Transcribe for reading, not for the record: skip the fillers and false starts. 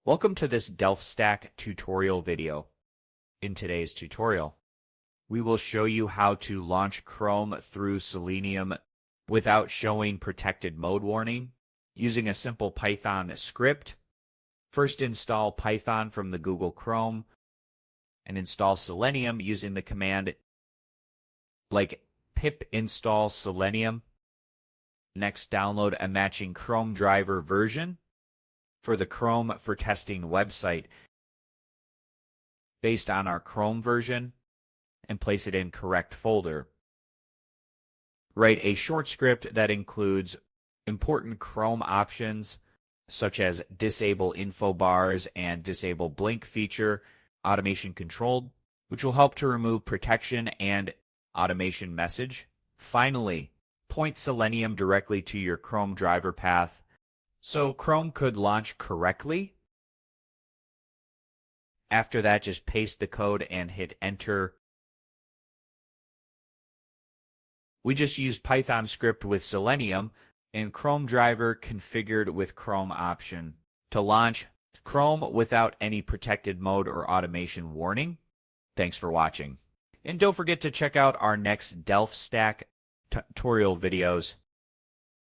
Welcome to this DelftStack tutorial video. In today's tutorial, we will show you how to launch Chrome through Selenium without showing protected mode warning using a simple Python script. First, install Python from the Google Chrome and install Selenium using the command like pip install Selenium. Next, download a matching ChromeDriver version for the Chrome for Testing website based on our Chrome version and place it in correct folder. Write a short script that includes important Chrome options such as disable info bars and disable blink feature automation controlled, which will help to remove protection and automation message. Finally, point Selenium directly to your Chrome driver path so Chrome could launch correctly. After that, just paste the code and hit enter. We just used Python script with Selenium and ChromeDriver configured with Chrome option to launch Chrome without any protected mode or automation warning. Thanks for watching. And don't forget to check out our next DelftStack tutorial videos.